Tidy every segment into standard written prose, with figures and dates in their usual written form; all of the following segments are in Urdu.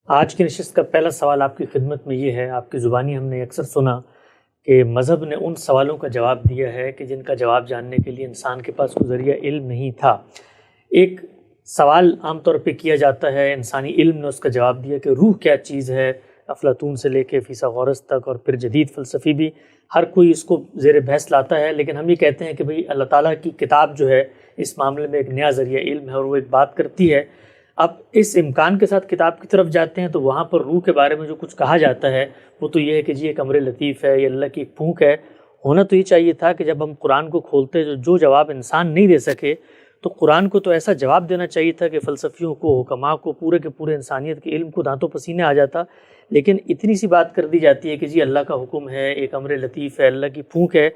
آج کی نشست کا پہلا سوال آپ کی خدمت میں یہ ہے، آپ کی زبانی ہم نے اکثر سنا کہ مذہب نے ان سوالوں کا جواب دیا ہے کہ جن کا جواب جاننے کے لیے انسان کے پاس کوئی ذریعہ علم نہیں تھا۔ ایک سوال عام طور پہ کیا جاتا ہے، انسانی علم نے اس کا جواب دیا کہ روح کیا چیز ہے، افلاطون سے لے کے فیثاغورس تک، اور پھر جدید فلسفی بھی ہر کوئی اس کو زیر بحث لاتا ہے، لیکن ہم یہ کہتے ہیں کہ بھئی اللہ تعالیٰ کی کتاب جو ہے اس معاملے میں ایک نیا ذریعہ علم ہے اور وہ ایک بات کرتی ہے۔ اب اس امکان کے ساتھ کتاب کی طرف جاتے ہیں تو وہاں پر روح کے بارے میں جو کچھ کہا جاتا ہے وہ تو یہ ہے کہ جی ایک امر لطیف ہے، یہ اللہ کی ایک پھونک ہے۔ ہونا تو یہ چاہیے تھا کہ جب ہم قرآن کو کھولتے جو جواب انسان نہیں دے سکے تو قرآن کو تو ایسا جواب دینا چاہیے تھا کہ فلسفیوں کو، حکماء کو، پورے کے پورے انسانیت کے علم کو دانتوں پسینے آ جاتا، لیکن اتنی سی بات کر دی جاتی ہے کہ جی اللہ کا حکم ہے، ایک امر لطیف ہے، اللہ کی پھونک ہے۔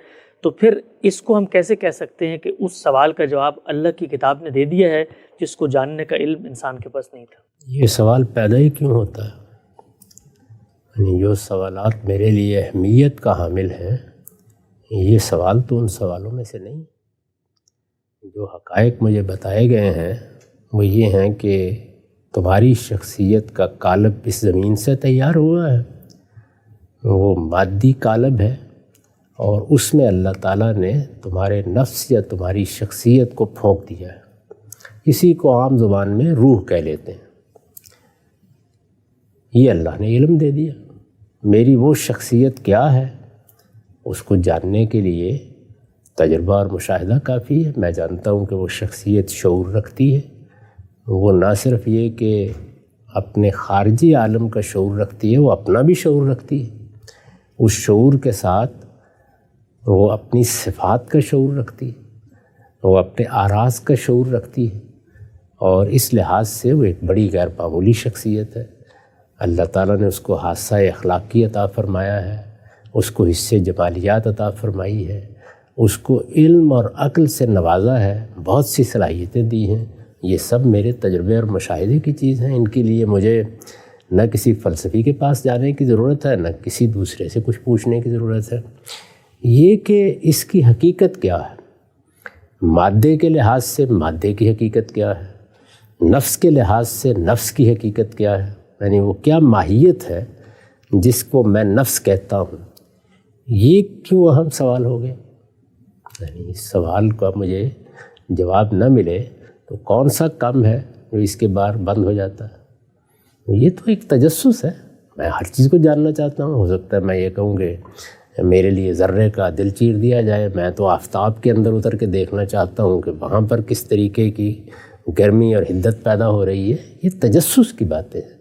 تو پھر اس کو ہم کیسے کہہ سکتے ہیں کہ اس سوال کا جواب اللہ کی کتاب نے دے دیا ہے جس کو جاننے کا علم انسان کے پاس نہیں تھا؟ یہ سوال پیدا ہی کیوں ہوتا ہے؟ یعنی جو سوالات میرے لیے اہمیت کا حامل ہیں، یہ سوال تو ان سوالوں میں سے نہیں۔ جو حقائق مجھے بتائے گئے ہیں وہ یہ ہیں کہ تمہاری شخصیت کا قالب اس زمین سے تیار ہوا ہے، وہ مادی قالب ہے، اور اس میں اللہ تعالیٰ نے تمہارے نفس یا تمہاری شخصیت کو پھونک دیا ہے۔ اسی کو عام زبان میں روح کہہ لیتے ہیں۔ یہ اللہ نے علم دے دیا۔ میری وہ شخصیت کیا ہے اس کو جاننے کے لیے تجربہ اور مشاہدہ کافی ہے۔ میں جانتا ہوں کہ وہ شخصیت شعور رکھتی ہے۔ وہ نہ صرف یہ کہ اپنے خارجی عالم کا شعور رکھتی ہے، وہ اپنا بھی شعور رکھتی ہے۔ اس شعور کے ساتھ وہ اپنی صفات کا شعور رکھتی ہے، وہ اپنے آراز کا شعور رکھتی ہے، اور اس لحاظ سے وہ ایک بڑی غیر معمولی شخصیت ہے۔ اللہ تعالیٰ نے اس کو حادثہ اخلاقی عطا فرمایا ہے، اس کو حصے جمالیات عطا فرمائی ہے، اس کو علم اور عقل سے نوازا ہے، بہت سی صلاحیتیں دی ہیں۔ یہ سب میرے تجربے اور مشاہدے کی چیز ہیں۔ ان کے لیے مجھے نہ کسی فلسفی کے پاس جانے کی ضرورت ہے، نہ کسی دوسرے سے کچھ پوچھنے کی ضرورت ہے۔ یہ کہ اس کی حقیقت کیا ہے، مادے کے لحاظ سے مادے کی حقیقت کیا ہے، نفس کے لحاظ سے نفس کی حقیقت کیا ہے، یعنی وہ کیا ماہیت ہے جس کو میں نفس کہتا ہوں، یہ کیوں اہم سوال ہو گئے؟ یعنی اس سوال کا مجھے جواب نہ ملے تو کون سا کم ہے جو اس کے بعد بند ہو جاتا ہے؟ یہ تو ایک تجسس ہے۔ میں ہر چیز کو جاننا چاہتا ہوں۔ ہو سکتا ہے میں یہ کہوں کہ میرے لیے ذرے کا دل چیر دیا جائے، میں تو آفتاب کے اندر اتر کے دیکھنا چاہتا ہوں کہ وہاں پر کس طریقے کی گرمی اور حدت پیدا ہو رہی ہے۔ یہ تجسس کی باتیں ہیں۔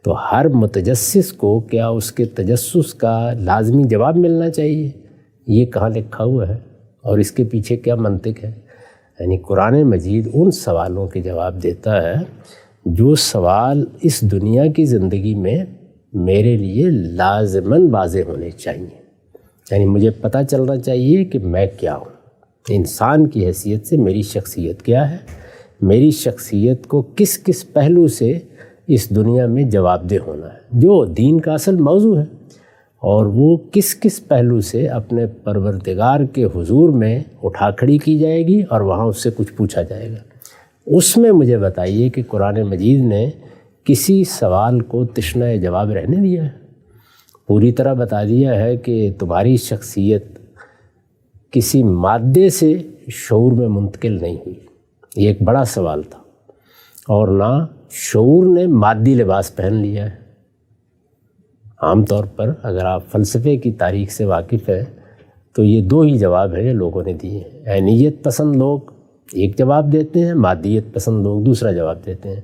تو ہر متجسس کو کیا اس کے تجسس کا لازمی جواب ملنا چاہیے؟ یہ کہاں لکھا ہوا ہے اور اس کے پیچھے کیا منطق ہے؟ یعنی قرآن مجید ان سوالوں کے جواب دیتا ہے جو سوال اس دنیا کی زندگی میں میرے لیے لازماً واضح ہونے چاہیے۔ یعنی مجھے پتہ چلنا چاہیے کہ میں کیا ہوں، انسان کی حیثیت سے میری شخصیت کیا ہے، میری شخصیت کو کس کس پہلو سے اس دنیا میں جواب دہ ہونا ہے، جو دین کا اصل موضوع ہے، اور وہ کس کس پہلو سے اپنے پروردگار کے حضور میں اٹھا کھڑی کی جائے گی اور وہاں اس سے کچھ پوچھا جائے گا۔ اس میں مجھے بتائیے کہ قرآن مجید نے کسی سوال کو تشنہ جواب رہنے دیا ہے؟ پوری طرح بتا دیا ہے کہ تمہاری شخصیت کسی مادے سے شعور میں منتقل نہیں ہوئی۔ یہ ایک بڑا سوال تھا، اور نہ شعور نے مادی لباس پہن لیا ہے۔ عام طور پر اگر آپ فلسفے کی تاریخ سے واقف ہیں تو یہ دو ہی جواب ہیں جو لوگوں نے دیے ہیں۔ عینیت پسند لوگ ایک جواب دیتے ہیں، مادیت پسند لوگ دوسرا جواب دیتے ہیں۔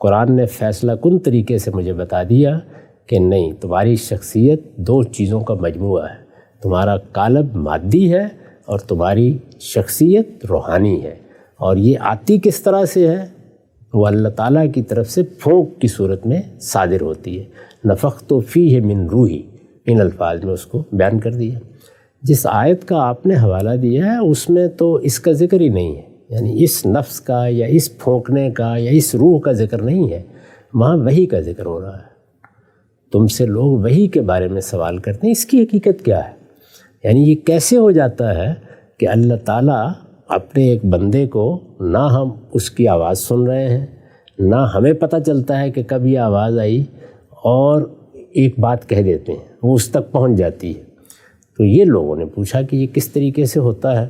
قرآن نے فیصلہ کن طریقے سے مجھے بتا دیا کہ نہیں، تمہاری شخصیت دو چیزوں کا مجموعہ ہے، تمہارا قالب مادی ہے اور تمہاری شخصیت روحانی ہے، اور یہ آتی کس طرح سے ہے؟ وہ اللہ تعالیٰ کی طرف سے پھونک کی صورت میں صادر ہوتی ہے۔ نفخت فیہ من روحی، ان الفاظ میں اس کو بیان کر دیا۔ جس آیت کا آپ نے حوالہ دیا ہے اس میں تو اس کا ذکر ہی نہیں ہے، یعنی اس نفس کا یا اس پھونکنے کا یا اس روح کا ذکر نہیں ہے، وہاں وحی کا ذکر ہو رہا ہے۔ تم سے لوگ وحی کے بارے میں سوال کرتے ہیں، اس کی حقیقت کیا ہے؟ یعنی یہ کیسے ہو جاتا ہے کہ اللہ تعالیٰ اپنے ایک بندے کو، نہ ہم اس کی آواز سن رہے ہیں، نہ ہمیں پتہ چلتا ہے کہ کب یہ آواز آئی، اور ایک بات کہہ دیتے ہیں، وہ اس تک پہنچ جاتی ہے۔ تو یہ لوگوں نے پوچھا کہ یہ کس طریقے سے ہوتا ہے،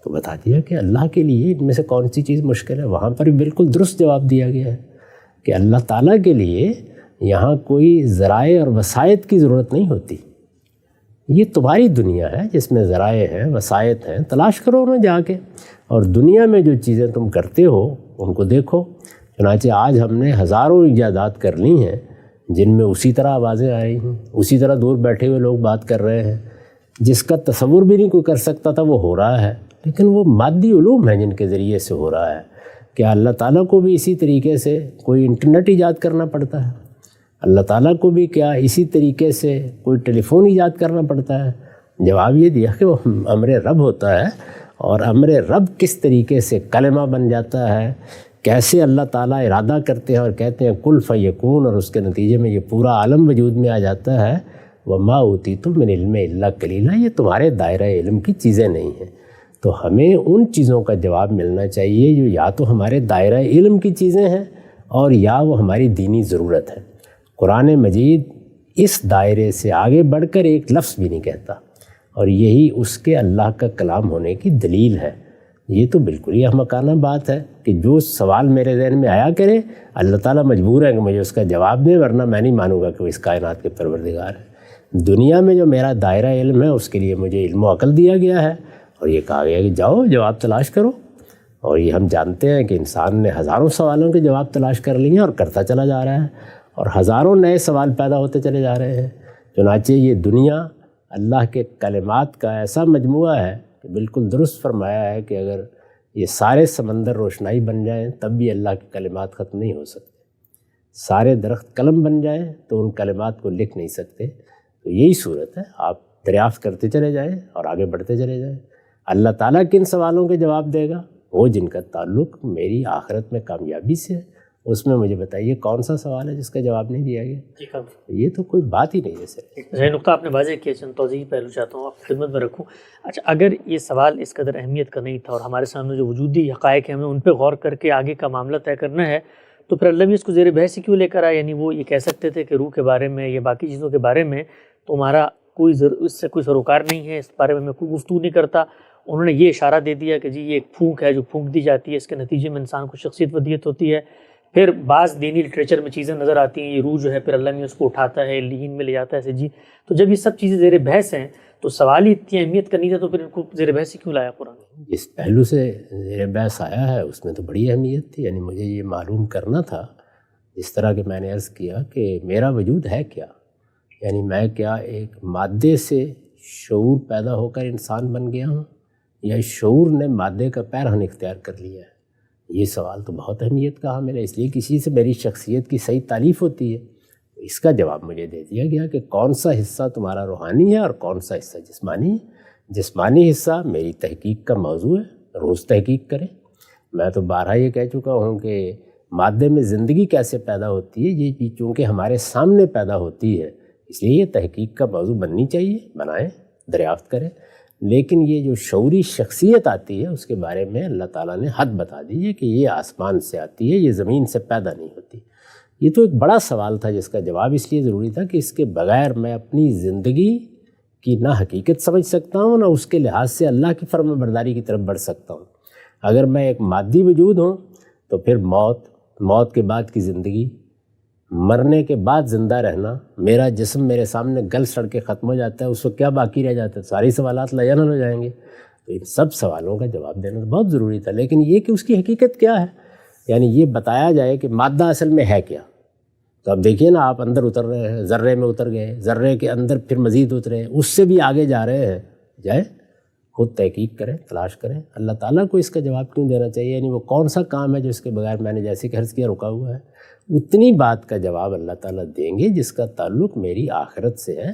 تو بتا دیا کہ اللہ کے لیے ان میں سے کون سی چیز مشکل ہے۔ وہاں پر بالکل درست جواب دیا گیا ہے کہ اللہ تعالیٰ کے لیے یہاں کوئی ذرائع اور وسائط کی ضرورت نہیں ہوتی۔ یہ تمہاری دنیا ہے جس میں ذرائع ہیں، وسائط ہیں، تلاش کرو انہیں جا کے، اور دنیا میں جو چیزیں تم کرتے ہو ان کو دیکھو۔ چنانچہ آج ہم نے ہزاروں ایجادات کر لی ہیں جن میں اسی طرح آوازیں آ رہی ہیں، اسی طرح دور بیٹھے ہوئے لوگ بات کر رہے ہیں، جس کا تصور بھی نہیں کوئی کر سکتا تھا وہ ہو رہا ہے۔ لیکن وہ مادی علوم ہیں جن کے ذریعے سے ہو رہا ہے۔ کیا اللہ تعالیٰ کو بھی اسی طریقے سے کوئی انٹرنیٹ ایجاد کرنا پڑتا ہے؟ اللہ تعالیٰ کو بھی کیا اسی طریقے سے کوئی ٹیلی فون ایجاد کرنا پڑتا ہے؟ جواب یہ دیا کہ وہ امر رب ہوتا ہے، اور امر رب کس طریقے سے کلمہ بن جاتا ہے، کیسے اللہ تعالیٰ ارادہ کرتے ہیں اور کہتے ہیں کل فیکون، اور اس کے نتیجے میں یہ پورا عالم وجود میں آ جاتا ہے۔ وما اوتیتم من علم الا قلیلا، یہ تمہارے دائرہ علم کی چیزیں نہیں ہیں۔ تو ہمیں ان چیزوں کا جواب ملنا چاہیے جو یا تو ہمارے دائرہ علم کی چیزیں ہیں اور یا وہ ہماری دینی ضرورت ہے۔ قرآن مجید اس دائرے سے آگے بڑھ کر ایک لفظ بھی نہیں کہتا، اور یہی اس کے اللہ کا کلام ہونے کی دلیل ہے۔ یہ تو بالکل ہی احمقانہ بات ہے کہ جو سوال میرے ذہن میں آیا کرے اللہ تعالیٰ مجبور ہے کہ مجھے اس کا جواب دے، ورنہ میں نہیں مانوں گا کہ وہ اس کائنات کے پروردگار ہے۔ دنیا میں جو میرا دائرہ علم ہے اس کے لیے مجھے علم و عقل دیا گیا ہے، اور یہ کہا گیا کہ جاؤ جواب تلاش کرو۔ اور یہ ہم جانتے ہیں کہ انسان نے ہزاروں سوالوں کے جواب تلاش کر لیے ہیں اور کرتا چلا جا رہا ہے، اور ہزاروں نئے سوال پیدا ہوتے چلے جا رہے ہیں۔ چنانچہ یہ دنیا اللہ کے کلمات کا ایسا مجموعہ ہے کہ بالکل درست فرمایا ہے کہ اگر یہ سارے سمندر روشنائی بن جائیں تب بھی اللہ کے کلمات ختم نہیں ہو سکتے، سارے درخت قلم بن جائیں تو ان کلمات کو لکھ نہیں سکتے۔ تو یہی صورت ہے، آپ دریافت کرتے چلے جائیں اور آگے بڑھتے چلے جائیں۔ اللہ تعالیٰ کن سوالوں کے جواب دے گا؟ وہ جن کا تعلق میری آخرت میں کامیابی سے ہے۔ اس میں مجھے بتائیے کون سا سوال ہے جس کا جواب نہیں دیا گیا؟ یہ تو کوئی بات ہی نہیں ہے سر۔ یہ نقطہ آپ نے واضح کیا، چند توضیحی پہلو چاہتا ہوں آپ کی خدمت میں رکھوں۔ اچھا، اگر یہ سوال اس قدر اہمیت کا نہیں تھا اور ہمارے سامنے جو وجودی حقائق ہیں ہمیں ان پہ غور کر کے آگے کا معاملہ طے کرنا ہے، تو پھر اللہ بھی اس کو زیر بحث کیوں لے کر آئے؟ یعنی وہ یہ کہہ سکتے تھے کہ روح کے بارے میں یا باقی چیزوں کے بارے میں تو ہمارا اس سے کوئی سروکار نہیں ہے، اس بارے میں کوئی گفتگو نہیں کرتا۔ انہوں نے یہ اشارہ دے دیا کہ جی یہ ایک پھونک ہے جو پھونک دی جاتی ہے، اس کے نتیجے میں انسان کو شخصیت ودیت ہوتی ہے۔ پھر بعض دینی لٹریچر میں چیزیں نظر آتی ہیں، یہ روح جو ہے پھر اللہ میں اس کو اٹھاتا ہے، لین میں لے جاتا ہے ایسے جی۔ تو جب یہ سب چیزیں زیر بحث ہیں تو سوال ہی اتنی اہمیت کا نہیں تھا، تو پھر ان کو زیر بحث ہی کیوں لایا قرآن؟ اس پہلو سے زیر بحث آیا ہے، اس میں تو بڑی اہمیت تھی۔ یعنی مجھے یہ معلوم کرنا تھا، جس طرح کہ میں نے عرض کیا کہ میرا وجود ہے کیا، یعنی میں کیا ایک مادے سے شعور پیدا ہو کر انسان بن گیا ہوں، یا شعور نے مادے کا پیرہن اختیار کر لیا ہے؟ یہ سوال تو بہت اہمیت کا حامل ہے، اس لیے کسی سے میری شخصیت کی صحیح تعریف ہوتی ہے۔ اس کا جواب مجھے دے دیا گیا کہ کون سا حصہ تمہارا روحانی ہے اور کون سا حصہ جسمانی ہے۔ جسمانی حصہ میری تحقیق کا موضوع ہے، روز تحقیق کریں۔ میں تو بارہا یہ کہہ چکا ہوں کہ مادے میں زندگی کیسے پیدا ہوتی ہے، یہ چونکہ ہمارے سامنے پیدا ہوتی ہے، اس لیے یہ تحقیق کا موضوع بننی چاہیے، بنائیں، دریافت کریں۔ لیکن یہ جو شعوری شخصیت آتی ہے اس کے بارے میں اللہ تعالیٰ نے حد بتا دی ہے کہ یہ آسمان سے آتی ہے، یہ زمین سے پیدا نہیں ہوتی۔ یہ تو ایک بڑا سوال تھا جس کا جواب اس لیے ضروری تھا کہ اس کے بغیر میں اپنی زندگی کی نہ حقیقت سمجھ سکتا ہوں، نہ اس کے لحاظ سے اللہ کی فرما برداری کی طرف بڑھ سکتا ہوں۔ اگر میں ایک مادی وجود ہوں تو پھر موت کے بعد کی زندگی، مرنے کے بعد زندہ رہنا، میرا جسم میرے سامنے گل سڑ کے ختم ہو جاتا ہے، اس کو کیا باقی رہ جاتا ہے؟ ساری سوالات لجنل ہو جائیں گے۔ تو ان سب سوالوں کا جواب دینا بہت ضروری تھا، لیکن یہ کہ اس کی حقیقت کیا ہے، یعنی یہ بتایا جائے کہ مادہ اصل میں ہے کیا۔ تو اب دیکھیے نا، آپ اندر اتر رہے ہیں، ذرے میں اتر گئے، ذرے کے اندر پھر مزید اترے، اس سے بھی آگے جا رہے ہیں۔ جائے خود تحقیق کریں، تلاش کریں، اللہ تعالیٰ کو اس کا جواب کیوں دینا چاہیے؟ یعنی وہ کون سا کام ہے جو اس کے بغیر میں نے جیسے کہ عرض کیا رکا ہوا ہے؟ اتنی بات کا جواب اللہ تعالیٰ دیں گے جس کا تعلق میری آخرت سے ہے،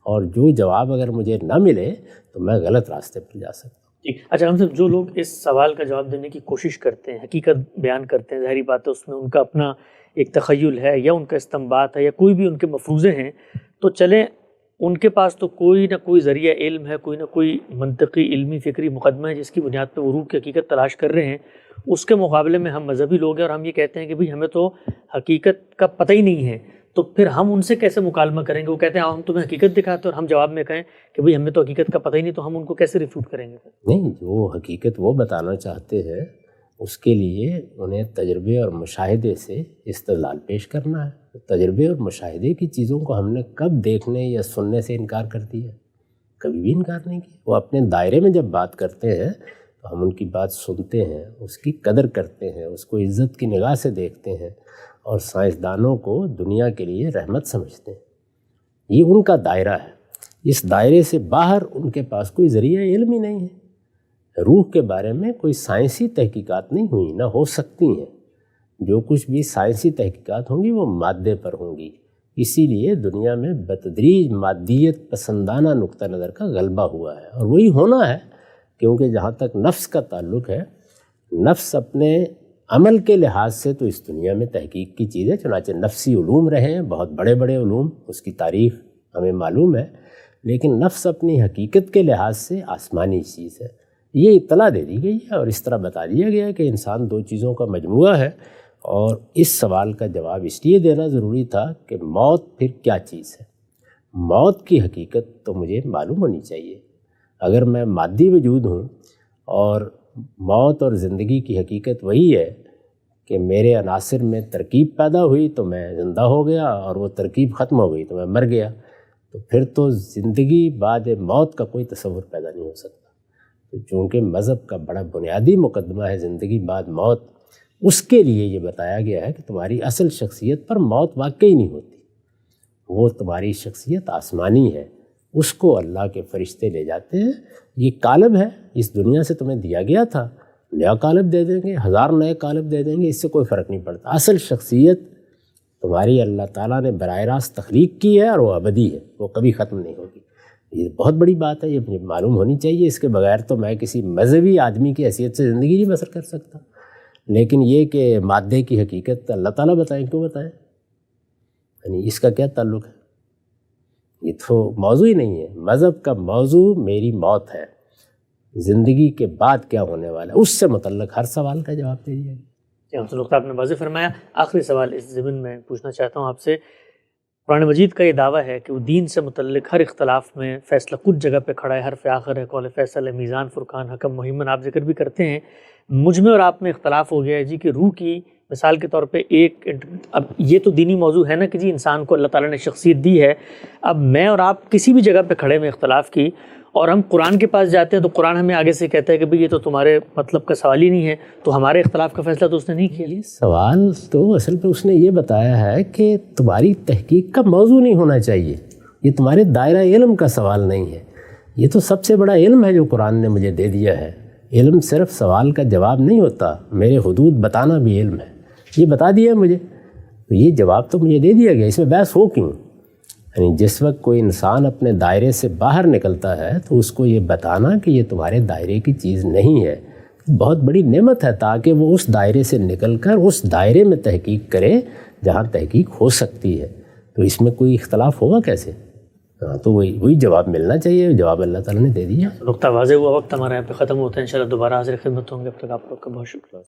اور جو جواب اگر مجھے نہ ملے تو میں غلط راستے پر جا سکتا ہوں۔ جی اچھا، ہم سب جو لوگ اس سوال کا جواب دینے کی کوشش کرتے ہیں، حقیقت بیان کرتے ہیں، ظاہری بات ہے اس میں ان کا اپنا ایک تخیل ہے یا ان کا استنباط ہے یا کوئی بھی ان کے مفروضے ہیں، تو چلیں ان کے پاس تو کوئی نہ کوئی ذریعہ علم ہے، کوئی نہ کوئی منطقی علمی فکری مقدمہ ہے جس کی بنیاد پہ وہ روح کی حقیقت تلاش کر رہے ہیں۔ اس کے مقابلے میں ہم مذہبی لوگ ہیں اور ہم یہ کہتے ہیں کہ بھئی ہمیں تو حقیقت کا پتہ ہی نہیں ہے، تو پھر ہم ان سے کیسے مکالمہ کریں گے؟ وہ کہتے ہیں ہم تمہیں حقیقت دکھاتے ہیں اور ہم جواب میں کہیں کہ بھئی ہمیں تو حقیقت کا پتہ ہی نہیں، تو ہم ان کو کیسے ریفیوٹ کریں گے؟ نہیں، جو حقیقت وہ بتانا چاہتے ہیں اس کے لیے انہیں تجربے اور مشاہدے سے استدلال پیش کرنا ہے۔ تجربے اور مشاہدے کی چیزوں کو ہم نے کب دیکھنے یا سننے سے انکار کر دیا؟ کبھی بھی انکار نہیں کیا۔ وہ اپنے دائرے میں جب بات کرتے ہیں تو ہم ان کی بات سنتے ہیں، اس کی قدر کرتے ہیں، اس کو عزت کی نگاہ سے دیکھتے ہیں اور سائنسدانوں کو دنیا کے لیے رحمت سمجھتے ہیں۔ یہ ان کا دائرہ ہے، اس دائرے سے باہر ان کے پاس کوئی ذریعہ علم ہی نہیں ہے۔ روح کے بارے میں کوئی سائنسی تحقیقات نہیں ہوئی، نہ ہو سکتی ہیں۔ جو کچھ بھی سائنسی تحقیقات ہوں گی وہ مادے پر ہوں گی، اسی لیے دنیا میں بتدریج مادیت پسندانہ نقطہ نظر کا غلبہ ہوا ہے، اور وہی ہونا ہے، کیونکہ جہاں تک نفس کا تعلق ہے، نفس اپنے عمل کے لحاظ سے تو اس دنیا میں تحقیق کی چیز ہے، چنانچہ نفسی علوم رہے ہیں، بہت بڑے بڑے علوم، اس کی تاریخ ہمیں معلوم ہے، لیکن نفس اپنی حقیقت کے لحاظ سے آسمانی چیز ہے۔ یہ اطلاع دے دی گئی ہے اور اس طرح بتا دیا گیا ہے کہ انسان دو چیزوں کا مجموعہ ہے، اور اس سوال کا جواب اس لیے دینا ضروری تھا کہ موت پھر کیا چیز ہے۔ موت کی حقیقت تو مجھے معلوم ہونی چاہیے۔ اگر میں مادی وجود ہوں اور موت اور زندگی کی حقیقت وہی ہے کہ میرے عناصر میں ترکیب پیدا ہوئی تو میں زندہ ہو گیا، اور وہ ترکیب ختم ہو گئی تو میں مر گیا، تو پھر تو زندگی بعد موت کا کوئی تصور پیدا نہیں ہو سکتا۔ تو چونکہ مذہب کا بڑا بنیادی مقدمہ ہے زندگی بعد موت، اس کے لیے یہ بتایا گیا ہے کہ تمہاری اصل شخصیت پر موت واقعی نہیں ہوتی، وہ تمہاری شخصیت آسمانی ہے، اس کو اللہ کے فرشتے لے جاتے ہیں۔ یہ قالب ہے، اس دنیا سے تمہیں دیا گیا تھا، نیا قالب دے دیں گے، 1000 نئے قالب دے دیں گے، اس سے کوئی فرق نہیں پڑتا۔ اصل شخصیت تمہاری اللہ تعالیٰ نے براہ راست تخلیق کی ہے، اور وہ ابدی ہے، وہ کبھی ختم نہیں ہوگی۔ یہ بہت بڑی بات ہے، یہ مجھے معلوم ہونی چاہیے، اس کے بغیر تو میں کسی مذہبی آدمی کی حیثیت سے زندگی نہیں بسر کر سکتا۔ لیکن یہ کہ مادے کی حقیقت اللہ تعالیٰ بتائیں، کیوں بتائیں؟ یعنی اس کا کیا تعلق ہے؟ یہ تو موضوع ہی نہیں ہے۔ مذہب کا موضوع میری موت ہے، زندگی کے بعد کیا ہونے والا ہے، اس سے متعلق ہر سوال کا جواب دے دیا گیا۔ نقطہ آپ نے واضح فرمایا۔ آخری سوال اس ضمن میں پوچھنا چاہتا ہوں آپ سے، قرآن مجید کا یہ دعویٰ ہے کہ وہ دین سے متعلق ہر اختلاف میں فیصلہ کچھ جگہ پہ کھڑا ہے، حرف آخر ہے، قول فیصل ہے، میزان فرقان حکم مہیمن، آپ ذکر بھی کرتے ہیں۔ مجھ میں اور آپ میں اختلاف ہو گیا ہے جی کہ روح کی مثال کے طور پہ اب یہ تو دینی موضوع ہے نا کہ جی انسان کو اللہ تعالیٰ نے شخصیت دی ہے، اب میں اور آپ کسی بھی جگہ پہ کھڑے میں اختلاف کی، اور ہم قرآن کے پاس جاتے ہیں تو قرآن ہمیں آگے سے کہتا ہے کہ بھئی یہ تو تمہارے مطلب کا سوال ہی نہیں ہے، تو ہمارے اختلاف کا فیصلہ تو اس نے نہیں کیا۔ یہ سوال تو اصل پہ اس نے یہ بتایا ہے کہ تمہاری تحقیق کا موضوع نہیں ہونا چاہیے، یہ تمہارے دائرہ علم کا سوال نہیں ہے۔ یہ تو سب سے بڑا علم ہے جو قرآن نے مجھے دے دیا ہے۔ علم صرف سوال کا جواب نہیں ہوتا، میرے حدود بتانا بھی علم ہے، یہ بتا دیا مجھے، تو یہ جواب تو مجھے دے دیا گیا، اس میں بحث ہو کیوں؟ یعنی جس وقت کوئی انسان اپنے دائرے سے باہر نکلتا ہے تو اس کو یہ بتانا کہ یہ تمہارے دائرے کی چیز نہیں ہے بہت بڑی نعمت ہے، تاکہ وہ اس دائرے سے نکل کر اس دائرے میں تحقیق کرے جہاں تحقیق ہو سکتی ہے۔ تو اس میں کوئی اختلاف ہوگا کیسے؟ تو وہی جواب ملنا چاہیے، جواب اللہ تعالیٰ نے دے دیا۔ نقطہ واضح ہوا، وقت ہمارا یہاں پہ ختم ہوتا ہے، انشاءاللہ دوبارہ حاضر خدمت ہوں گے، اب تک آپ لوگ کا بہت شکریہ۔